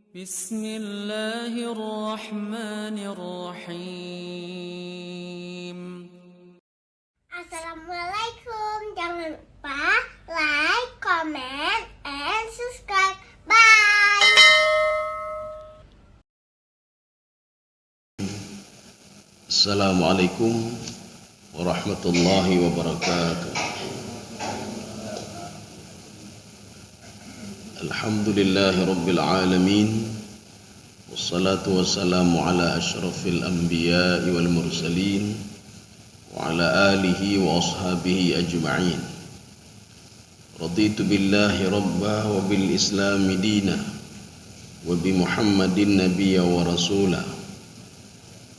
Bismillahirrahmanirrahim. Assalamualaikum. Jangan lupa like, comment, and subscribe. Bye. Assalamualaikum warahmatullahi wabarakatuh. Alhamdulillahi rabbil alamin. Wassalatu wassalamu ala ashrafil anbiya'i wal mursalin wa ala alihi wa ashabihi ajma'in. Raditu billahi rabba wa bil islami dina wa bi Muhammadin nabiyya wa rasula.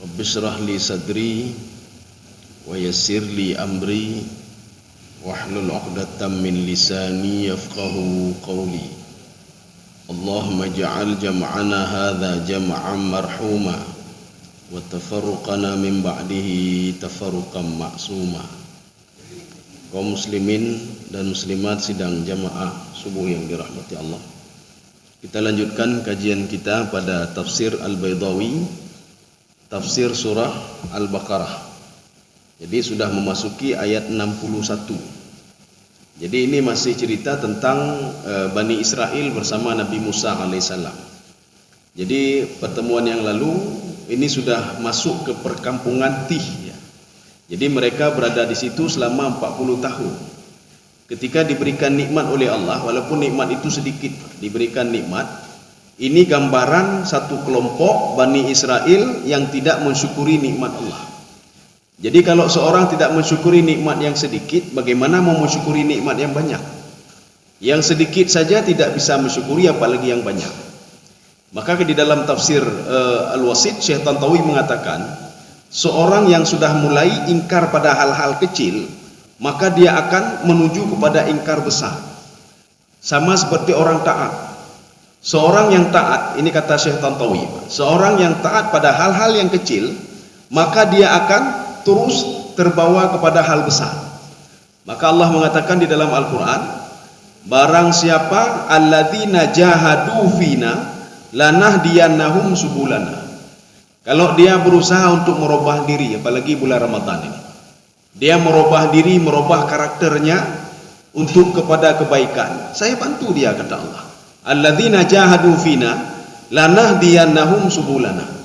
Rabbi shrah li sadri wa yassir li amri wahlul 'uqdatam min lisani yafqahu qawli. Allahumma ja'al jam'ana hadha jam'an marhuma wa tafarruqana min ba'dihi tafarruqan ma'suma. Kaum muslimin dan muslimat sidang jamaah subuh yang dirahmati Allah. Kita lanjutkan kajian kita pada tafsir Al-Baydawi, tafsir surah Al-Baqarah. Jadi sudah memasuki ayat 61. Jadi ini masih cerita tentang Bani Israel bersama Nabi Musa alaihissalam. Jadi pertemuan yang lalu ini sudah masuk ke perkampungan Tih ya. Jadi mereka berada di situ selama 40 tahun. Ketika diberikan nikmat oleh Allah, walaupun nikmat itu sedikit, diberikan nikmat. Ini gambaran satu kelompok Bani Israel yang tidak mensyukuri nikmat Allah. Jadi kalau seorang tidak mensyukuri nikmat yang sedikit, bagaimana mau mensyukuri nikmat yang banyak? Yang sedikit saja tidak bisa mensyukuri, apalagi yang banyak. Maka di dalam tafsir Al-Wasit, Syekh Tantawi mengatakan, seorang yang sudah mulai ingkar pada hal-hal kecil, maka dia akan menuju kepada ingkar besar. Sama seperti orang taat. Seorang yang taat, ini kata Syekh Tantawi, seorang yang taat pada hal-hal yang kecil, maka dia akan terus terbawa kepada hal besar. Maka Allah mengatakan di dalam Al-Quran, barang siapa alladzina jahadu fina lanahdiyannahum subulana. Kalau dia berusaha untuk merubah diri, apalagi bulan Ramadan ini, dia merubah diri, merubah karakternya untuk kepada kebaikan, saya bantu dia, kata Allah. Alladzina jahadu fina lanahdiyannahum subulana.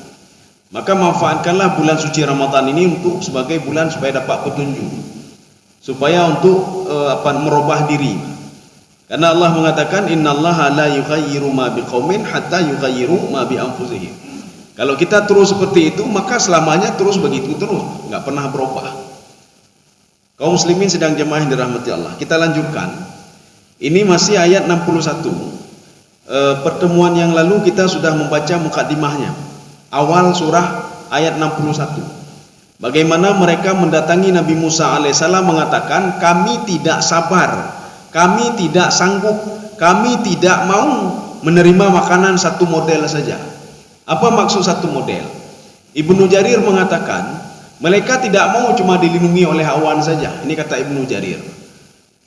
Maka manfaatkanlah bulan suci Ramadan ini untuk sebagai bulan supaya dapat petunjuk, supaya untuk merubah diri. Karena Allah mengatakan innallaha la yughayyiru ma biqaumin hatta yughayyiru ma bi anfusihim. Kalau kita terus seperti itu, maka selamanya terus begitu terus, nggak pernah berubah. Kaum muslimin sedang jemaah yang dirahmati Allah. Kita lanjutkan. Ini masih ayat 61. Pertemuan yang lalu kita sudah membaca mukadimahnya, awal surah ayat 61. Bagaimana mereka mendatangi Nabi Musa alaihissalam mengatakan, kami tidak sabar, kami tidak sanggup, kami tidak mau menerima makanan satu model saja. Apa maksud satu model? Ibnu Jarir mengatakan, mereka tidak mau cuma dilindungi oleh awan saja. Ini kata Ibnu Jarir.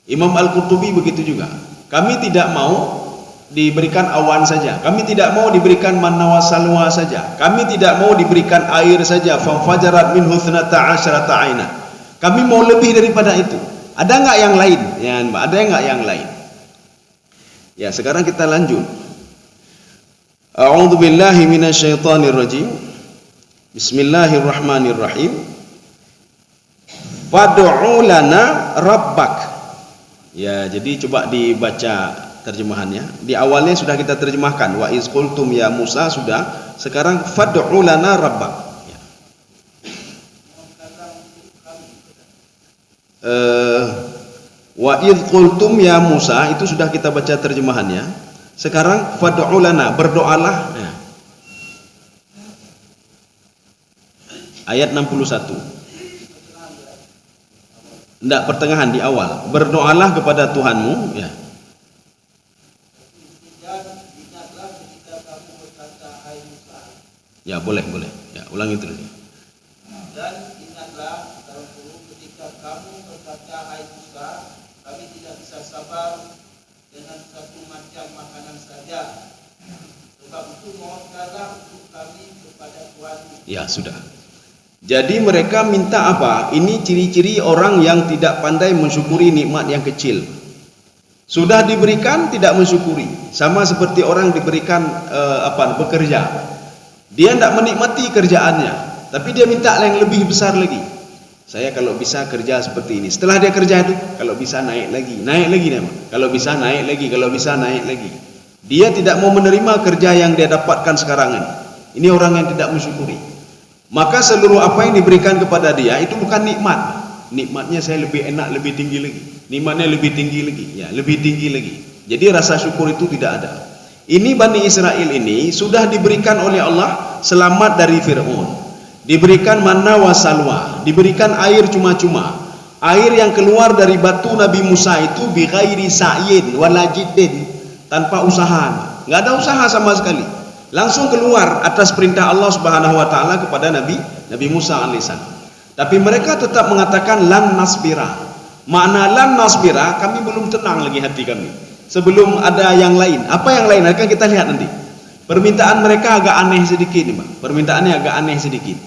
Imam Al-Qurtubi begitu juga. Kami tidak mau diberikan awan saja, kami tidak mau diberikan manna wa salwa saja, kami tidak mau diberikan air saja, fajarat minhu thnata asyrata aina. Kami mau lebih daripada itu. Ada enggak yang lain? Ya, ada enggak yang lain? Ya, sekarang kita lanjut. A'udzu billahi minasyaitonir rajim. Bismillahirrahmanirrahim. Fad'u lana rabbak. Ya, jadi coba dibaca terjemahannya. Di awalnya sudah kita terjemahkan, wa iz qultum ya Musa, sudah. Sekarang fad'u lana rabbak ya. Wa iz qultum ya Musa, itu sudah kita baca terjemahannya. Sekarang fad'u lana, berdoalah ya. Ayat 61. Enggak, pertengahan, di awal. Berdoalah kepada Tuhanmu ya. Ya, boleh. Ya, ulangi terus. Dan ingatlah dalam kurung ketika kamu berkata, hai Musa, kami tidak bisa sabar dengan satu macam makanan saja, sebab Maka mohonkanlah untuk kami kepada Tuhanmu. Ya, sudah. Jadi mereka minta apa? Ini ciri-ciri orang yang tidak pandai mensyukuri nikmat yang kecil. Sudah diberikan tidak mensyukuri. Sama seperti orang diberikan bekerja. Dia tidak menikmati kerjaannya, tapi dia minta yang lebih besar lagi. Saya kalau bisa kerja seperti ini. Setelah dia kerja itu, kalau bisa naik lagi dia. Kalau bisa naik lagi, kalau bisa naik lagi. Dia tidak mau menerima kerja yang dia dapatkan sekarang ini. Ini orang yang tidak mensyukuri. Maka seluruh apa yang diberikan kepada dia itu bukan nikmat. Nikmatnya saya lebih enak, lebih tinggi lagi. Nikmatnya lebih tinggi lagi, ya, lebih tinggi lagi. Jadi rasa syukur itu tidak ada. Ini Bani Israel ini sudah diberikan oleh Allah selamat dari Fir'aun. Diberikan manna wa salwa, diberikan air cuma-cuma. Air yang keluar dari batu Nabi Musa itu bi ghairi sa'yin wala jiddin, tanpa usaha. Enggak ada usaha sama sekali. Langsung keluar atas perintah Allah Subhanahu wa taala kepada Nabi Musa alaihissalam. Tapi mereka tetap mengatakan lan nasbira. Makna lan nasbira, kami belum tenang lagi hati kami. Sebelum ada yang lain. Apa yang lain? Akan kita lihat nanti. Permintaan mereka agak aneh sedikit nih, Pak. Permintaannya agak aneh sedikit.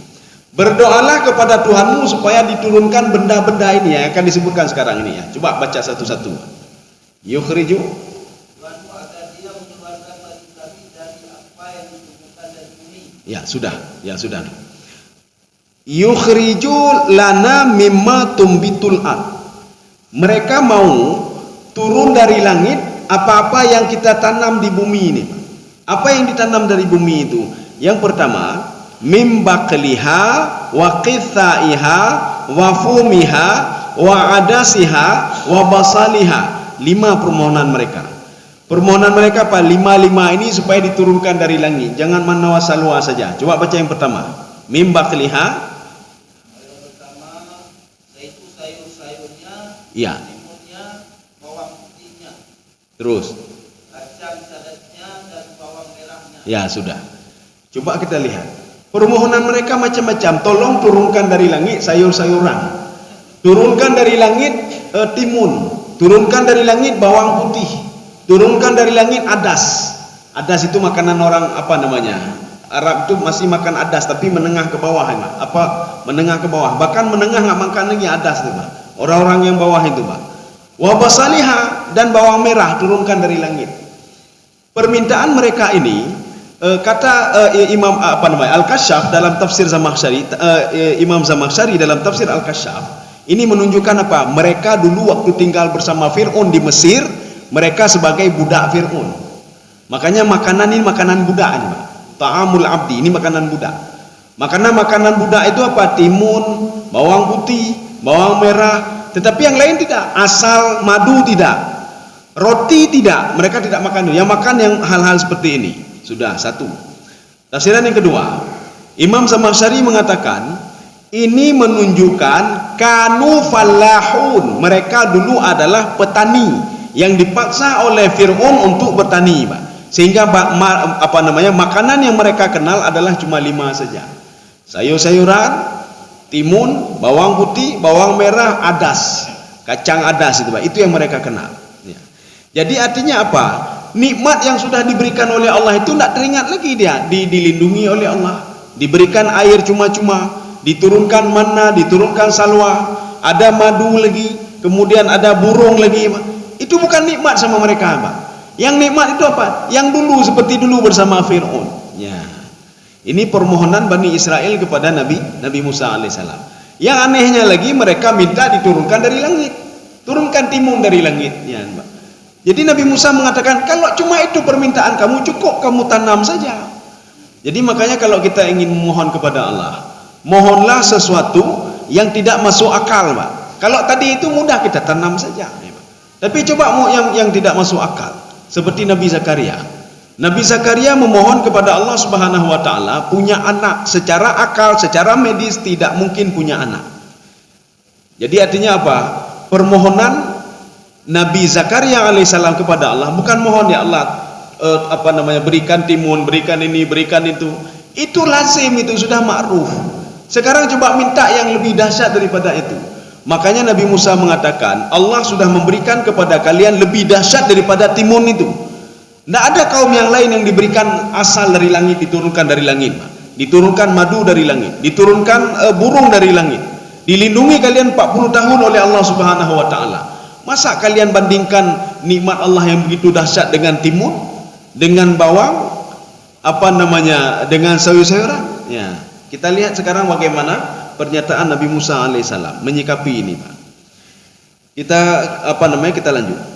Berdoalah kepada Tuhanmu supaya diturunkan benda-benda ini yang akan disebutkan sekarang ini ya. Coba baca satu-satu. Yukhriju. Tuhanmu agar dia mengeluarkan bagi kami dari apa yang ditemukan dari bumi. Ya sudah. Yukhriju lana mimma tumbitul ard. Mereka mau turun dari langit apa-apa yang kita tanam di bumi ini. Apa yang ditanam dari bumi itu? Yang pertama, mim baqliha wa qithaiha wa fumiha wa adasiha wa basaliha. 5 permohonan mereka. Permohonan mereka apa? 5 ini supaya diturunkan dari langit. Jangan manna wa salwa saja. Coba baca yang pertama. Mim baqliha. Yang pertama, yaitu sayur-sayurnya, Ya. timunnya, bawang putihnya, Terus. kacang cadatnya dan bawang merahnya. Ya sudah. Coba kita lihat. Permohonan mereka macam-macam. Tolong turunkan dari langit sayur-sayuran. Turunkan dari langit timun. Turunkan dari langit bawang putih. Turunkan dari langit adas. Adas itu makanan orang apa namanya? Arab itu masih makan adas tapi menengah ke bawah ya, Pak. Menengah ke bawah. Bahkan menengah enggak makan lagi adas tuh, Pak. Orang-orang yang bawah itu, Pak. Wa basaliha, dan bawang merah turunkan dari langit. Permintaan mereka ini kata Imam Al-Kasyaf dalam tafsir Zamakhsyari, Imam Zamakhsyari dalam tafsir Al-Kasyaf, ini menunjukkan apa? Mereka dulu waktu tinggal bersama Fir'aun di Mesir, mereka sebagai budak Fir'aun. Makanya makanan ini makanan budak ini, Pak. Ta'amul abdi, ini makanan budak. Makanan budak itu apa? Timun, bawang putih, bawang merah, tetapi yang lain tidak. Asal madu tidak, roti tidak, mereka tidak makan. Yang makan yang hal-hal seperti ini. Sudah satu. Tafsiran yang kedua, Imam Zamakhsyari mengatakan ini menunjukkan kanu fallahun, mereka dulu adalah petani yang dipaksa oleh Fir'aun untuk bertani, Pak. Sehingga makanan yang mereka kenal adalah cuma 5 saja. Sayur-sayuran, timun, bawang putih, bawang merah, adas, kacang adas itu, Pak. Itu yang mereka kenal. Ya. Jadi artinya apa? Nikmat yang sudah diberikan oleh Allah itu tidak teringat lagi dia, dilindungi oleh Allah, diberikan air cuma-cuma, diturunkan manna, diturunkan salwa, ada madu lagi, kemudian ada burung lagi, Pak. Itu bukan nikmat sama mereka, Pak. Yang nikmat itu apa? Yang dulu seperti dulu bersama Fir'aun. Ya. Ini permohonan Bani Israel kepada Nabi Musa alaihissalam. Yang anehnya lagi mereka minta diturunkan dari langit. Turunkan timun dari langit. Ya, Pak. Jadi Nabi Musa mengatakan, kalau cuma itu permintaan kamu, cukup kamu tanam saja. Jadi makanya kalau kita ingin memohon kepada Allah, mohonlah sesuatu yang tidak masuk akal, Pak. Kalau tadi itu mudah kita tanam saja. Ya, Pak. Tapi coba mau yang tidak masuk akal. Seperti Nabi Zakaria. Nabi Zakaria memohon kepada Allah Subhanahu wa taala punya anak. Secara akal, secara medis tidak mungkin punya anak. Jadi artinya apa? Permohonan Nabi Zakaria alaihissalam kepada Allah bukan mohon, ya Allah berikan timun, berikan ini, berikan itu. Itu lazim, itu sudah ma'ruf. Sekarang coba minta yang lebih dahsyat daripada itu. Makanya Nabi Musa mengatakan, Allah sudah memberikan kepada kalian lebih dahsyat daripada timun itu. Tidak ada kaum yang lain yang diberikan asal dari langit, diturunkan dari langit, diturunkan madu dari langit, diturunkan burung dari langit, dilindungi kalian 40 tahun oleh Allah Subhanahu wa taala. Masa kalian bandingkan nikmat Allah yang begitu dahsyat dengan timun, dengan bawang, dengan sayur-sayuran? Ya, kita lihat sekarang bagaimana pernyataan Nabi Musa alaihissalam menyikapi ini, Pak. Kita lanjut.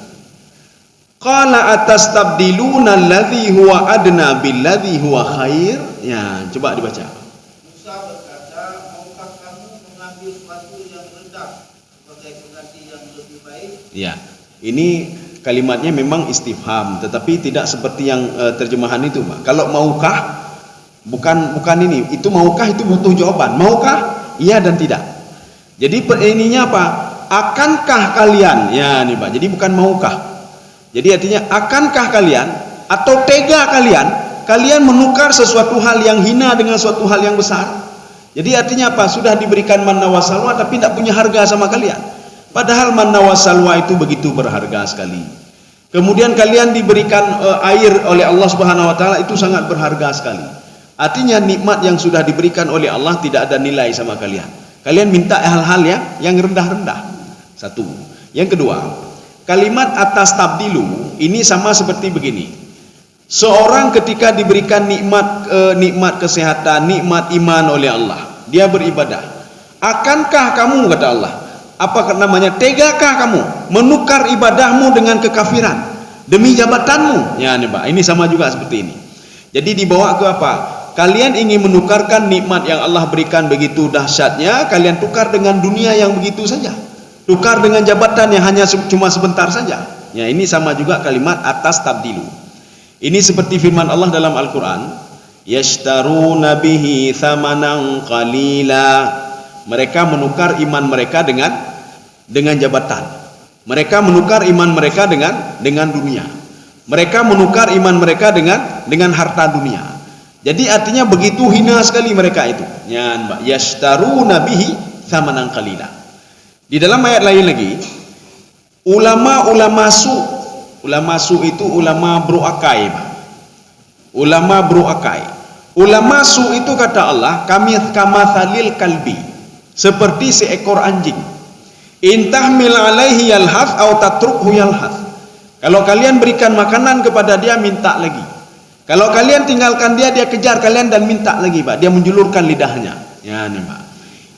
Qala atastabdiluna alladhi huwa adna billadhi huwa khair. Ya, coba dibaca. Musa berkata, maukah kamu mengambil sesuatu yang rendah sebagai pengganti yang lebih baik? Ya, ini kalimatnya memang istifham, tetapi tidak seperti yang terjemahan itu, Pak. Kalau maukah, bukan ini. Itu maukah itu butuh jawaban. Maukah? Iya dan tidak. Jadi ininya apa? Akankah kalian? Ya, nih Pak. Jadi bukan maukah. Jadi artinya akankah kalian atau tega kalian menukar sesuatu hal yang hina dengan suatu hal yang besar? Jadi artinya apa? Sudah diberikan manna wa salwa tapi tidak punya harga sama kalian. Padahal manna wa salwa itu begitu berharga sekali. Kemudian kalian diberikan air oleh Allah Subhanahu wa taala, itu sangat berharga sekali. Artinya nikmat yang sudah diberikan oleh Allah tidak ada nilai sama kalian. Kalian minta hal-hal yang rendah-rendah. Satu. Yang kedua, kalimat atas tabdilu ini sama seperti begini. Seorang ketika diberikan nikmat kesehatan, nikmat iman oleh Allah, dia beribadah. Akankah kamu, kata Allah, tegakah kamu menukar ibadahmu dengan kekafiran demi jabatanmu? Ya, nih Pak, ini sama juga seperti ini. Jadi dibawa ke apa? Kalian ingin menukarkan nikmat yang Allah berikan begitu dahsyatnya, kalian tukar dengan dunia yang begitu saja. Tukar dengan jabatan yang hanya cuma sebentar saja. Ya, ini sama juga kalimat atas tabdilu. Ini seperti firman Allah dalam Al-Quran, yashtaruna bihi thamanan qalila. Mereka menukar iman mereka dengan jabatan. Mereka menukar iman mereka dengan dunia. Mereka menukar iman mereka dengan harta dunia. Jadi artinya begitu hina sekali mereka itu. Ya, Mbak, yashtaruna bihi thamanan qalila. Di dalam ayat lain lagi, ulama su itu ulama beruakai. Ulama beruakai. Ulama su itu kata Allah, kami kamathalil kalbi, seperti seekor anjing. Intahmil alaihi yalhath au tatrukhu yalhath. Kalau kalian berikan makanan kepada dia, minta lagi. Kalau kalian tinggalkan dia kejar kalian dan minta lagi, Pak. Dia menjulurkan lidahnya. Ya, nih, Pak.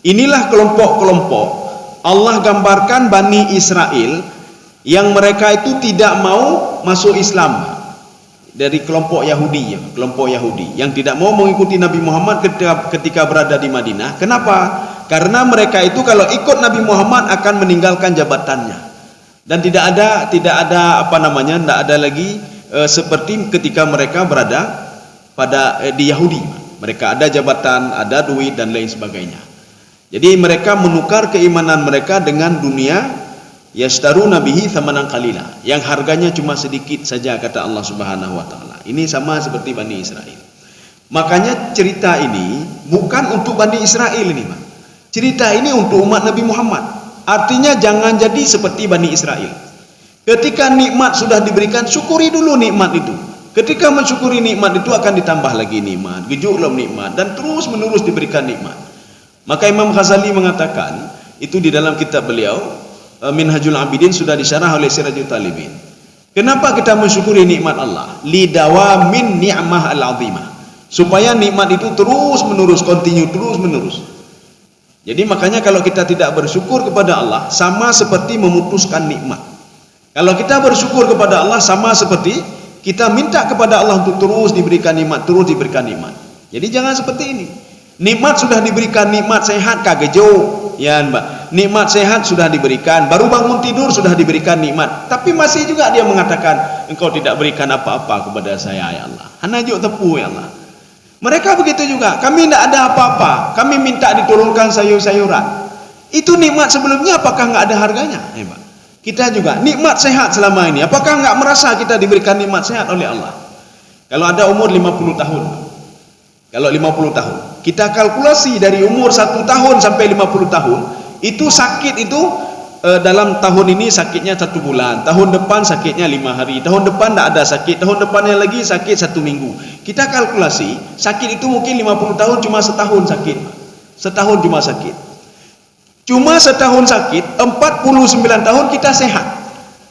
Inilah kelompok-kelompok Allah gambarkan Bani Israel yang mereka itu tidak mau masuk Islam, dari kelompok Yahudi yang tidak mau mengikuti Nabi Muhammad ketika berada di Madinah. Kenapa? Karena mereka itu kalau ikut Nabi Muhammad akan meninggalkan jabatannya, dan tidak ada lagi seperti ketika mereka berada di Yahudi. Mereka ada jabatan, ada duit dan lain sebagainya. Jadi mereka menukar keimanan mereka dengan dunia, yashtaruna bihi thamanan qalila, yang harganya cuma sedikit saja, kata Allah Subhanahu wa taala. Ini sama seperti Bani Israel. Makanya cerita ini bukan untuk Bani Israel ini, Pak. Cerita ini untuk umat Nabi Muhammad. Artinya jangan jadi seperti Bani Israel. Ketika nikmat sudah diberikan, syukuri dulu nikmat itu. Ketika mensyukuri nikmat itu akan ditambah lagi nikmat, gejolak nikmat, dan terus menerus diberikan nikmat. Maka Imam Ghazali mengatakan, itu di dalam kitab beliau Minhajul Abidin, sudah disyarah oleh Sirajul Talibin. Kenapa kita mensyukuri nikmat Allah? Lidawamin ni'mah al-azimah, supaya nikmat itu terus menerus, terus menerus. Jadi makanya kalau kita tidak bersyukur kepada Allah, sama seperti memutuskan nikmat. Kalau kita bersyukur kepada Allah, sama seperti kita minta kepada Allah untuk terus diberikan nikmat, terus diberikan nikmat. Jadi jangan seperti ini. Nikmat sudah diberikan, nikmat sehat kagejo, ya Mbak. Nikmat sehat sudah diberikan, baru bangun tidur sudah diberikan nikmat, tapi masih juga dia mengatakan, engkau tidak berikan apa-apa kepada saya, ya Allah. Hanajuk tepu, ya Allah. Mereka begitu juga. Kami tidak ada apa-apa, kami minta diturunkan sayur-sayuran. Itu nikmat sebelumnya, apakah nggak ada harganya? Ya, Mbak. Kita juga nikmat sehat selama ini, apakah nggak merasa kita diberikan nikmat sehat oleh Allah? Kalau ada umur 50 tahun, kalau 50 tahun, kita kalkulasi dari umur 1 tahun sampai 50 tahun, itu sakit itu dalam tahun ini sakitnya 1 bulan, tahun depan sakitnya 5 hari, tahun depan tak ada sakit, tahun depannya lagi sakit 1 minggu. Kita kalkulasi, sakit itu mungkin 50 tahun cuma setahun sakit. Setahun cuma sakit. Cuma setahun sakit, 49 tahun kita sehat.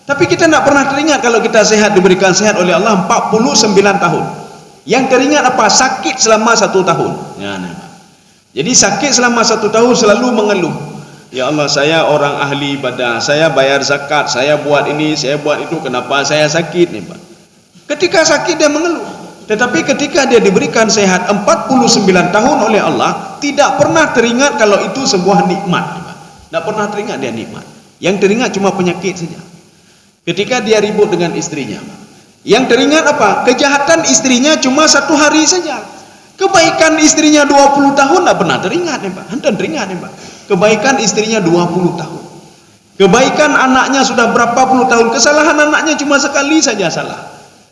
Tapi kita tidak pernah teringat kalau kita sehat, diberikan sehat oleh Allah 49 tahun. Yang teringat apa? Sakit selama 1 tahun. Ya, jadi sakit selama 1 tahun selalu mengeluh. Ya Allah, saya orang ahli ibadah, saya bayar zakat, saya buat ini, saya buat itu, kenapa saya sakit nih Pak? Ketika sakit dia mengeluh. Tetapi ketika dia diberikan sehat 49 tahun oleh Allah, tidak pernah teringat kalau itu sebuah nikmat. Tidak pernah teringat dia nikmat. Yang teringat cuma penyakit saja. Ketika dia ribut dengan istrinya, yang teringat apa? Kejahatan istrinya cuma 1 hari saja. Kebaikan istrinya 20 tahun tidak pernah teringat nih Pak. Hendak teringat nih Pak. Kebaikan istrinya 20 tahun. Kebaikan anaknya sudah berapa puluh tahun. Kesalahan anaknya cuma sekali saja salah.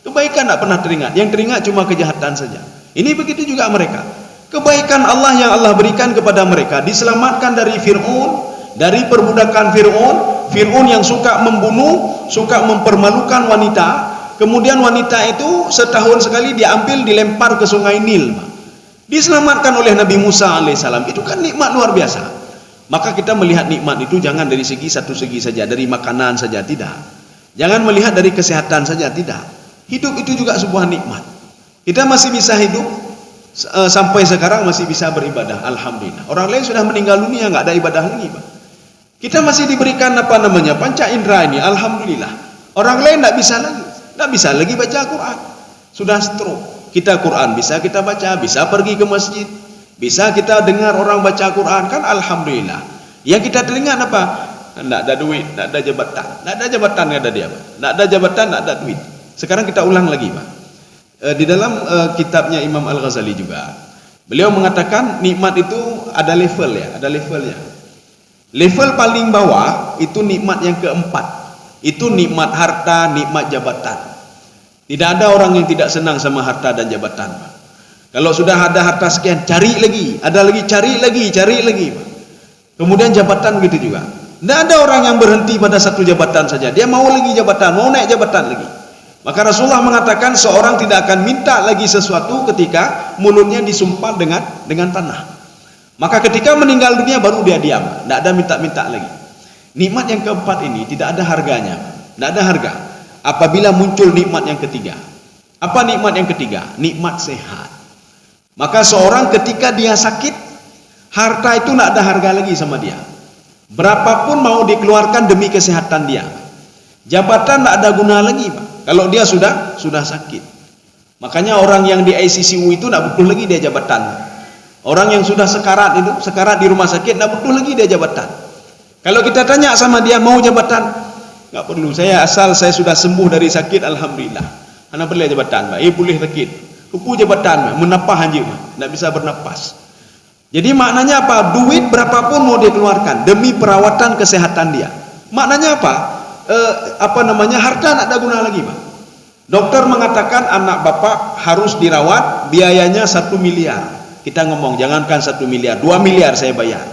Kebaikan tidak pernah teringat. Yang teringat cuma kejahatan saja. Ini begitu juga mereka. Kebaikan Allah yang Allah berikan kepada mereka, diselamatkan dari Fir'aun, dari perbudakan Fir'aun. Fir'aun yang suka membunuh, suka mempermalukan wanita. Kemudian wanita itu setahun sekali diambil, dilempar ke sungai Nil. Diselamatkan oleh Nabi Musa alaihissalam. Itu kan nikmat luar biasa. Maka kita melihat nikmat itu jangan dari satu segi saja, dari makanan saja, tidak. Jangan melihat dari kesehatan saja, tidak. Hidup itu juga sebuah nikmat. Kita masih bisa hidup sampai sekarang, masih bisa beribadah, alhamdulillah. Orang lain sudah meninggal dunia, nggak ada ibadah lagi Pak. Kita masih diberikan panca indera ini, alhamdulillah. Orang lain nggak bisa lagi baca Quran, sudah stroke. Kita Quran bisa kita baca, bisa pergi ke masjid, bisa kita dengar orang baca Quran, kan alhamdulillah. Yang kita teringat apa? Tidak ada duit, tidak ada jabatan. Tidak ada jabatan kata dia Pak. Tidak ada jabatan, tidak ada duit. Sekarang kita ulang lagi Pak. Di dalam kitabnya Imam Al-Ghazali juga, beliau mengatakan nikmat itu ada level ya, ada levelnya. Level paling bawah itu nikmat yang keempat. Itu nikmat harta, nikmat jabatan. Tidak ada orang yang tidak senang sama harta dan jabatan Pak. Kalau sudah ada harta sekian, cari lagi, ada lagi, cari lagi. Kemudian jabatan begitu juga. Tidak ada orang yang berhenti pada satu jabatan saja. Dia mau lagi jabatan, mau naik jabatan lagi. Maka Rasulullah mengatakan seorang tidak akan minta lagi sesuatu ketika mulutnya disumpah dengan tanah. Maka ketika meninggal dunia baru dia diam, tidak ada minta-minta lagi. Nikmat yang keempat ini tidak ada harganya, tidak ada harga. Apabila muncul nikmat yang ketiga. Apa nikmat yang ketiga? Nikmat sehat. Maka seorang ketika dia sakit, harta itu tidak ada harga lagi sama dia. Berapapun mau dikeluarkan demi kesehatan dia. Jabatan tidak ada guna lagi Pak. Kalau dia sudah sakit. Makanya orang yang di ICU itu tidak butuh lagi dia jabatan. Orang yang sudah sekarat di rumah sakit, tidak butuh lagi dia jabatan. Kalau kita tanya sama dia mau jabatan, nggak perlu. Saya sudah sembuh dari sakit, alhamdulillah. Anak boleh jabatan Pak. Boleh sakit. Kuku jabatan, menapah aja, tidak bisa bernapas. Jadi maknanya apa? Duit berapapun mau dia keluarkan demi perawatan kesehatan dia. Maknanya apa? Harta tidak ada guna lagi Pak. Dokter mengatakan anak bapak harus dirawat, biayanya 1 miliar. Kita ngomong jangankan 1 miliar, 2 miliar saya bayar.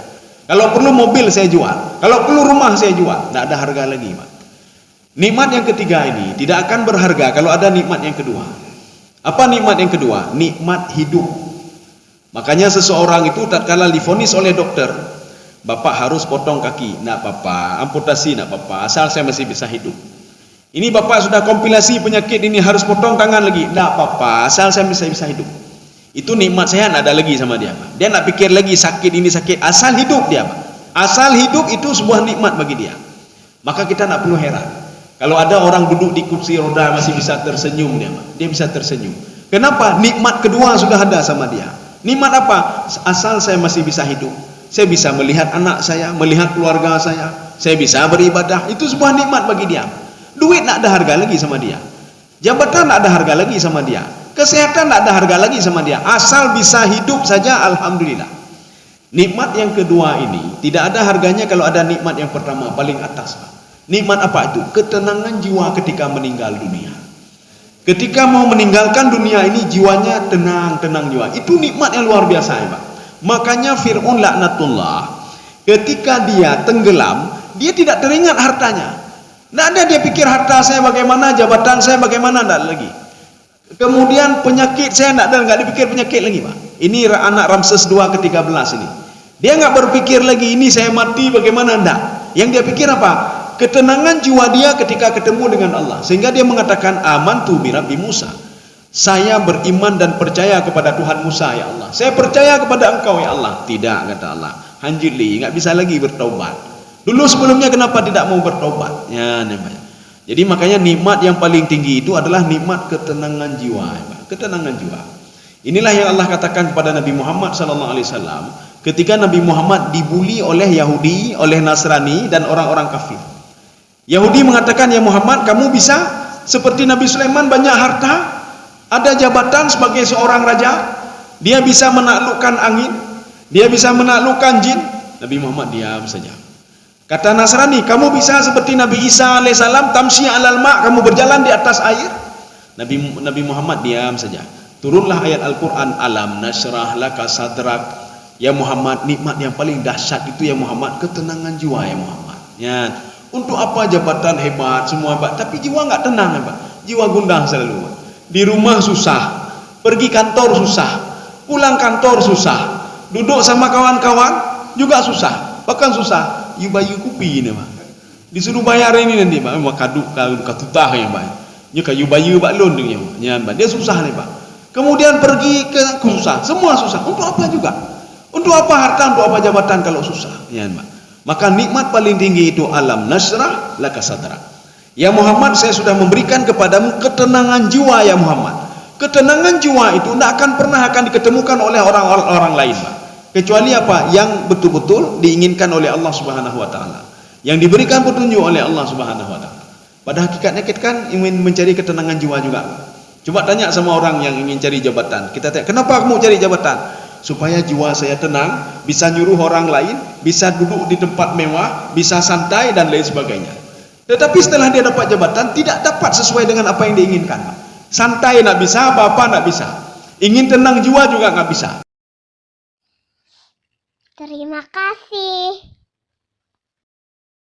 Kalau perlu mobil saya jual, kalau perlu rumah saya jual. Tidak ada harga lagi Pak. Nikmat yang ketiga ini tidak akan berharga kalau ada nikmat yang kedua. Apa nikmat yang kedua? Nikmat hidup. Makanya seseorang itu tatkala divonis oleh dokter, bapak harus potong kaki, tidak apa-apa, amputasi tidak apa-apa, asal saya masih bisa hidup. Ini bapak sudah kompilasi penyakit ini, harus potong tangan lagi, tidak apa-apa, asal saya bisa hidup. Itu nikmat sehat ada lagi sama dia Pak. Dia tidak pikir lagi sakit ini sakit, asal hidup dia Pak. Asal hidup itu sebuah nikmat bagi dia. Maka kita tidak perlu heran kalau ada orang duduk di kursi roda masih bisa tersenyum dia bisa tersenyum. Kenapa? Nikmat kedua sudah ada sama dia. Nikmat apa? Asal saya masih bisa hidup, saya bisa melihat anak saya, melihat keluarga saya bisa beribadah. Itu sebuah nikmat bagi dia. Duit tidak ada harga lagi sama dia. Jabatan tidak ada harga lagi sama dia. Kesehatan tidak ada harga lagi sama dia. Asal bisa hidup saja, alhamdulillah. Nikmat yang kedua ini tidak ada harganya kalau ada nikmat yang pertama paling atas Pak. Nikmat apa itu? Ketenangan jiwa ketika meninggal dunia. Ketika mau meninggalkan dunia ini jiwanya tenang jiwa. Itu nikmat yang luar biasa ya Pak. Makanya Fir'aun laknatullah ketika dia tenggelam, dia tidak teringat hartanya. Tidak ada dia pikir harta saya bagaimana, jabatan saya bagaimana, tidak lagi. Kemudian penyakit saya tidak dipikir penyakit lagi, Pak. Ini anak Ramses II ke-13 ini. Dia nggak berpikir lagi ini saya mati bagaimana, enggak. Yang dia pikir apa? Ketenangan jiwa dia ketika ketemu dengan Allah. Sehingga dia mengatakan amantu bi Rabbi Musa. Saya beriman dan percaya kepada Tuhan Musa, ya Allah. Saya percaya kepada Engkau, ya Allah. Tidak, kata Allah. Hanjili, nggak bisa lagi bertobat. Dulu sebelumnya kenapa tidak mau bertobat? Ya, namanya. Jadi makanya nikmat yang paling tinggi itu adalah nikmat ketenangan jiwa, ya, ketenangan jiwa. Inilah yang Allah katakan kepada Nabi Muhammad SAW ketika Nabi Muhammad dibuli oleh Yahudi, oleh Nasrani dan orang-orang kafir. Yahudi mengatakan, ya Muhammad, kamu bisa seperti Nabi Sulaiman banyak harta, ada jabatan sebagai seorang raja, dia bisa menaklukkan angin, dia bisa menaklukkan jin. Nabi Muhammad diam saja. Kata Nasrani, kamu bisa seperti Nabi Isa alaihissalam, tamshi alal ma', kamu berjalan di atas air. Nabi Muhammad diam saja. Turunlah ayat Al-Quran, alam nasyrah laka sadrak. Ya Muhammad, nikmat yang paling dahsyat itu ya Muhammad, ketenangan jiwa ya Muhammad. Ya, untuk apa jabatan hebat, semua hebat, tapi jiwa nggak tenang hebat, jiwa gundah selalu. Di rumah susah, pergi kantor susah, pulang kantor susah, duduk sama kawan-kawan juga susah, bahkan susah. Bayu kupi ini, Pak. Disuruh bayar ini nanti, Pak. Kaduk katutah ya, Pak. Nya kayu bayu Pak lon dia. Dia susah nih, Pak. Kemudian pergi ke susah, semua susah. Untuk apa juga? Untuk apa harta, untuk apa jabatan kalau susah? Ya, Pak. Maka nikmat paling tinggi itu alam nasrah laka sadrak. Ya Muhammad, saya sudah memberikan kepadamu ketenangan jiwa ya Muhammad. Ketenangan jiwa itu tidak akan pernah diketemukan oleh orang-orang lain, Pak. Kecuali apa? Yang betul-betul diinginkan oleh Allah Subhanahu wa taala. Yang diberikan petunjuk oleh Allah Subhanahu wa taala. Pada hakikatnya kita kan ingin mencari ketenangan jiwa juga. Coba tanya sama orang yang ingin cari jabatan. Kita tanya, "Kenapa kamu cari jabatan?" Supaya jiwa saya tenang, bisa nyuruh orang lain, bisa duduk di tempat mewah, bisa santai dan lain sebagainya. Tetapi setelah dia dapat jabatan, tidak dapat sesuai dengan apa yang diinginkan. Santai nak bisa, apa-apa nak bisa. Ingin tenang jiwa juga nggak bisa. Terima kasih.